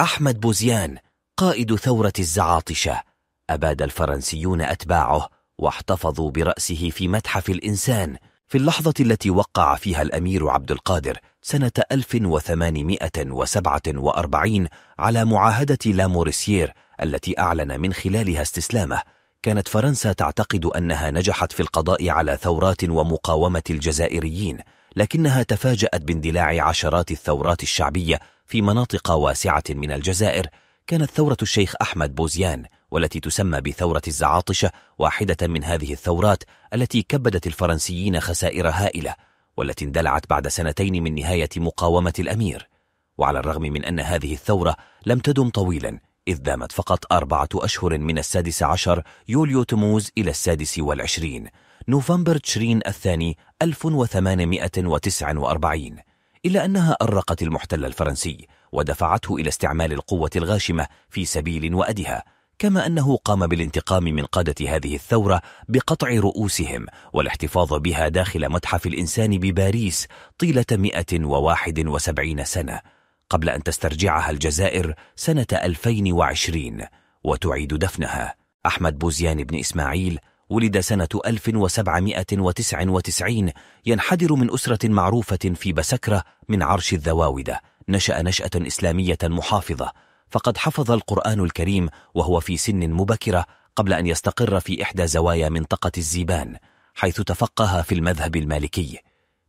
أحمد بوزيان قائد ثورة الزعاطشة أباد الفرنسيون أتباعه واحتفظوا برأسه في متحف الإنسان في اللحظة التي وقع فيها الأمير عبد القادر سنة 1847 على معاهدة لاموريسير التي أعلن من خلالها استسلامه. كانت فرنسا تعتقد أنها نجحت في القضاء على ثورات ومقاومة الجزائريين، لكنها تفاجأت باندلاع عشرات الثورات الشعبية في مناطق واسعة من الجزائر. كانت ثورة الشيخ أحمد بوزيان والتي تسمى بثورة الزعاطشة واحدة من هذه الثورات التي كبدت الفرنسيين خسائر هائلة، والتي اندلعت بعد سنتين من نهاية مقاومة الأمير. وعلى الرغم من أن هذه الثورة لم تدم طويلا، إذ دامت فقط 4 أشهر من 16 يوليو تموز إلى 26 نوفمبر تشرين الثاني 1849، إلا أنها أرقت المحتل الفرنسي ودفعته إلى استعمال القوة الغاشمة في سبيل وأدها، كما أنه قام بالانتقام من قادة هذه الثورة بقطع رؤوسهم والاحتفاظ بها داخل متحف الإنسان بباريس طيلة 171 سنة، قبل أن تسترجعها الجزائر سنة 2020 وتعيد دفنها. أحمد بوزيان بن إسماعيل ولد سنة 1799، ينحدر من أسرة معروفة في بسكرة من عرش الذواودة. نشأ نشأة إسلامية محافظة، فقد حفظ القرآن الكريم وهو في سن مبكرة قبل أن يستقر في إحدى زوايا منطقة الزيبان، حيث تفقه في المذهب المالكي.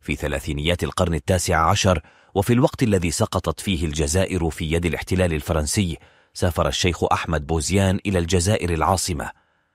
في ثلاثينيات القرن 19 وفي الوقت الذي سقطت فيه الجزائر في يد الاحتلال الفرنسي، سافر الشيخ أحمد بوزيان إلى الجزائر العاصمة،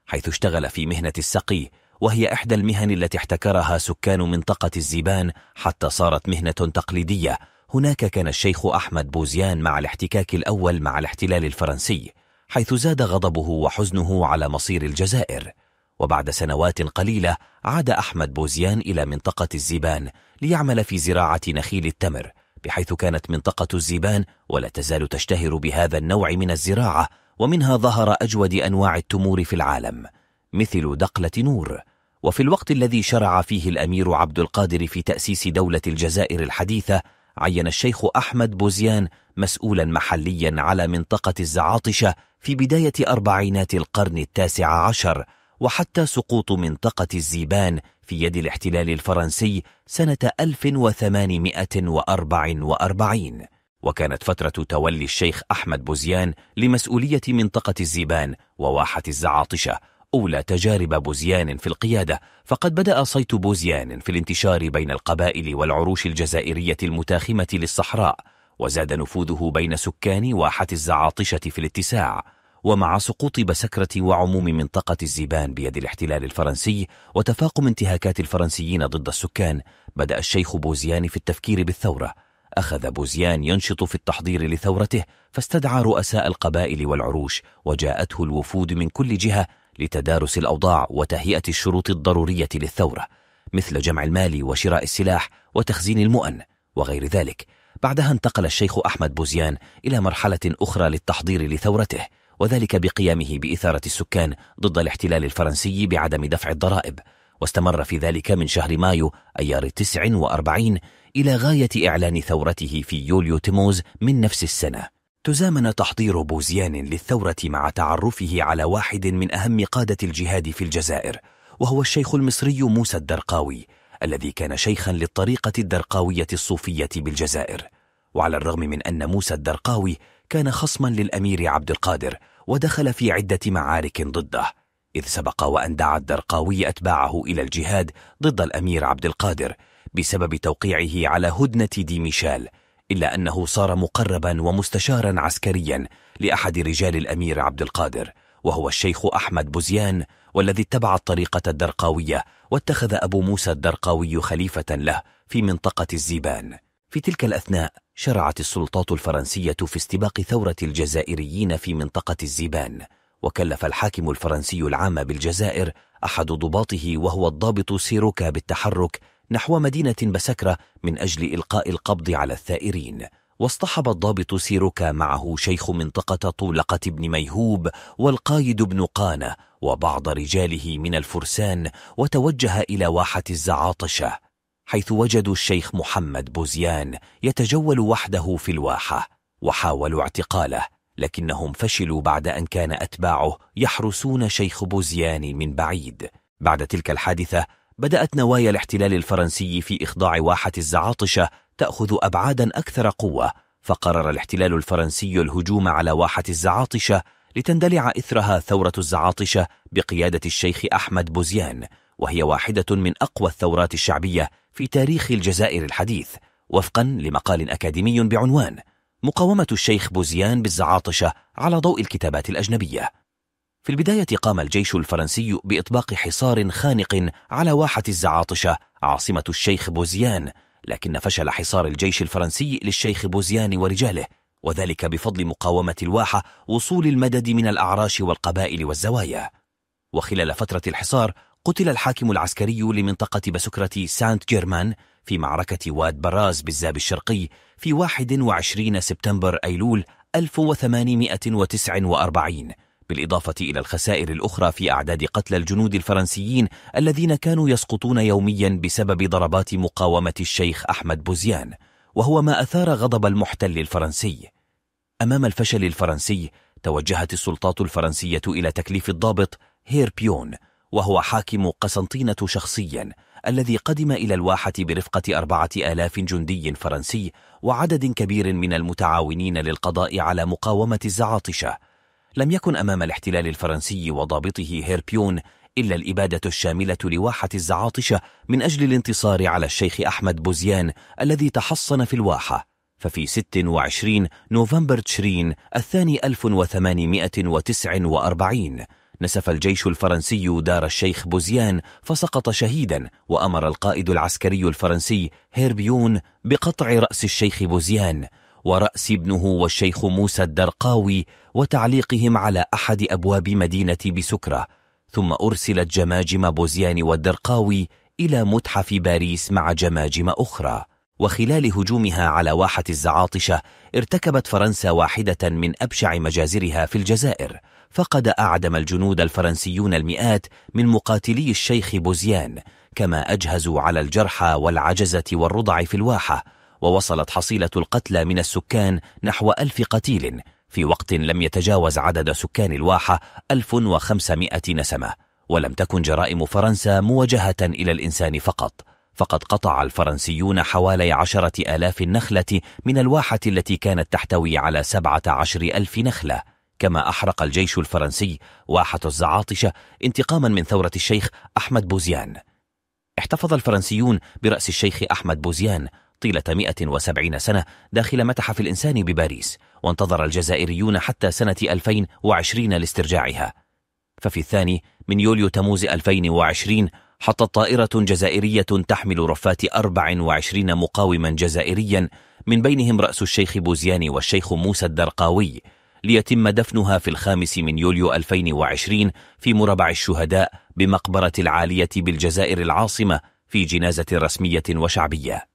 حيث اشتغل في مهنة السقي، وهي إحدى المهن التي احتكرها سكان منطقة الزيبان حتى صارت مهنة تقليدية. هناك كان الشيخ أحمد بوزيان مع الاحتكاك الأول مع الاحتلال الفرنسي، حيث زاد غضبه وحزنه على مصير الجزائر. وبعد سنوات قليلة عاد أحمد بوزيان إلى منطقة الزيبان ليعمل في زراعة نخيل التمر، بحيث كانت منطقة الزيبان ولا تزال تشتهر بهذا النوع من الزراعة، ومنها ظهر أجود أنواع التمور في العالم مثل دقلة نور. وفي الوقت الذي شرع فيه الأمير عبد القادر في تأسيس دولة الجزائر الحديثة، عين الشيخ أحمد بوزيان مسؤولا محليا على منطقة الزعاطشة في بداية أربعينات القرن 19، وحتى سقوط منطقة الزيبان في يد الاحتلال الفرنسي سنة 1844. وكانت فترة تولي الشيخ أحمد بوزيان لمسؤولية منطقة الزيبان وواحة الزعاطشة أولى تجارب بوزيان في القيادة، فقد بدأ صيت بوزيان في الانتشار بين القبائل والعروش الجزائرية المتاخمة للصحراء، وزاد نفوذه بين سكان واحة الزعاطشة في الاتساع. ومع سقوط بسكرة وعموم منطقة الزيبان بيد الاحتلال الفرنسي وتفاقم انتهاكات الفرنسيين ضد السكان، بدأ الشيخ بوزيان في التفكير بالثورة. أخذ بوزيان ينشط في التحضير لثورته، فاستدعى رؤساء القبائل والعروش، وجاءته الوفود من كل جهة لتدارس الأوضاع وتهيئة الشروط الضرورية للثورة، مثل جمع المال وشراء السلاح وتخزين المؤن وغير ذلك. بعدها انتقل الشيخ أحمد بوزيان إلى مرحلة أخرى للتحضير لثورته، وذلك بقيامه بإثارة السكان ضد الاحتلال الفرنسي بعدم دفع الضرائب، واستمر في ذلك من شهر مايو أيار 49 إلى غاية إعلان ثورته في يوليو تموز من نفس السنة. تزامن تحضير بوزيان للثورة مع تعرفه على واحد من أهم قادة الجهاد في الجزائر، وهو الشيخ المصري موسى الدرقاوي، الذي كان شيخا للطريقة الدرقاوية الصوفية بالجزائر. وعلى الرغم من أن موسى الدرقاوي كان خصما للأمير عبد القادر ودخل في عدة معارك ضده، إذ سبق وأن دعا الدرقاوي أتباعه إلى الجهاد ضد الأمير عبد القادر بسبب توقيعه على هدنة دي ميشال، إلا أنه صار مقربا ومستشارا عسكريا لأحد رجال الأمير عبد القادر، وهو الشيخ أحمد بوزيان، والذي اتبع الطريقة الدرقاوية، واتخذ أبو موسى الدرقاوي خليفة له في منطقة الزيبان. في تلك الأثناء شرعت السلطات الفرنسية في استباق ثورة الجزائريين في منطقة الزيبان، وكلف الحاكم الفرنسي العام بالجزائر أحد ضباطه وهو الضابط سيروكا بالتحرك نحو مدينة بسكرة من أجل إلقاء القبض على الثائرين. واصطحب الضابط سيروكا معه شيخ منطقة طولقة بن ميهوب والقايد بن قانة وبعض رجاله من الفرسان، وتوجه إلى واحة الزعاطشة، حيث وجدوا الشيخ محمد بوزيان يتجول وحده في الواحة، وحاولوا اعتقاله، لكنهم فشلوا بعد أن كان أتباعه يحرسون شيخ بوزيان من بعيد. بعد تلك الحادثة بدأت نوايا الاحتلال الفرنسي في إخضاع واحة الزعاطشة تأخذ أبعادا أكثر قوة، فقرر الاحتلال الفرنسي الهجوم على واحة الزعاطشة لتندلع إثرها ثورة الزعاطشة بقيادة الشيخ أحمد بوزيان، وهي واحدة من أقوى الثورات الشعبية في تاريخ الجزائر الحديث، وفقا لمقال أكاديمي بعنوان مقاومة الشيخ بوزيان بالزعاطشة على ضوء الكتابات الأجنبية. في البداية قام الجيش الفرنسي بإطباق حصار خانق على واحة الزعاطشة عاصمة الشيخ بوزيان، لكن فشل حصار الجيش الفرنسي للشيخ بوزيان ورجاله، وذلك بفضل مقاومة الواحة وصول المدد من الأعراش والقبائل والزوايا. وخلال فترة الحصار قتل الحاكم العسكري لمنطقة بسكرة سانت جيرمان في معركة واد براز بالزاب الشرقي في 21 سبتمبر أيلول 1849، بالإضافة إلى الخسائر الأخرى في أعداد قتلى الجنود الفرنسيين الذين كانوا يسقطون يوميا بسبب ضربات مقاومة الشيخ أحمد بوزيان، وهو ما أثار غضب المحتل الفرنسي. أمام الفشل الفرنسي توجهت السلطات الفرنسية إلى تكليف الضابط هيربيون، وهو حاكم قسنطينة شخصيا، الذي قدم إلى الواحة برفقة 4000 جندي فرنسي وعدد كبير من المتعاونين للقضاء على مقاومة الزعاطشة. لم يكن أمام الاحتلال الفرنسي وضابطه هيربيون إلا الإبادة الشاملة لواحة الزعاطشة من أجل الانتصار على الشيخ أحمد بوزيان الذي تحصن في الواحة. ففي 26 نوفمبر تشرين الثاني 1849 نسف الجيش الفرنسي دار الشيخ بوزيان فسقط شهيدا، وأمر القائد العسكري الفرنسي هيربيون بقطع رأس الشيخ بوزيان ورأس ابنه والشيخ موسى الدرقاوي وتعليقهم على أحد أبواب مدينة بسكرة، ثم أرسلت جماجم بوزيان والدرقاوي إلى متحف باريس مع جماجم أخرى. وخلال هجومها على واحة الزعاطشة ارتكبت فرنسا واحدة من أبشع مجازرها في الجزائر، فقد أعدم الجنود الفرنسيون المئات من مقاتلي الشيخ بوزيان، كما أجهزوا على الجرحى والعجزة والرضع في الواحة، ووصلت حصيلة القتلى من السكان نحو 1000 قتيل في وقت لم يتجاوز عدد سكان الواحة 1500 نسمة. ولم تكن جرائم فرنسا موجهة إلى الإنسان فقط، فقد قطع الفرنسيون حوالي 10,000 نخلة من الواحة التي كانت تحتوي على 17,000 نخلة. كما أحرق الجيش الفرنسي واحة الزعاطشة انتقاما من ثورة الشيخ أحمد بوزيان. احتفظ الفرنسيون برأس الشيخ أحمد بوزيان طيلة 170 سنة داخل متحف الإنسان بباريس، وانتظر الجزائريون حتى سنة 2020 لاسترجاعها. ففي 2 يوليو تموز 2020 حطت طائرة جزائرية تحمل رفات 24 مقاوما جزائريا، من بينهم رأس الشيخ بوزيان والشيخ موسى الدرقاوي، ليتم دفنها في 5 يوليو 2020 في مربع الشهداء بمقبرة العالية بالجزائر العاصمة في جنازة رسمية وشعبية.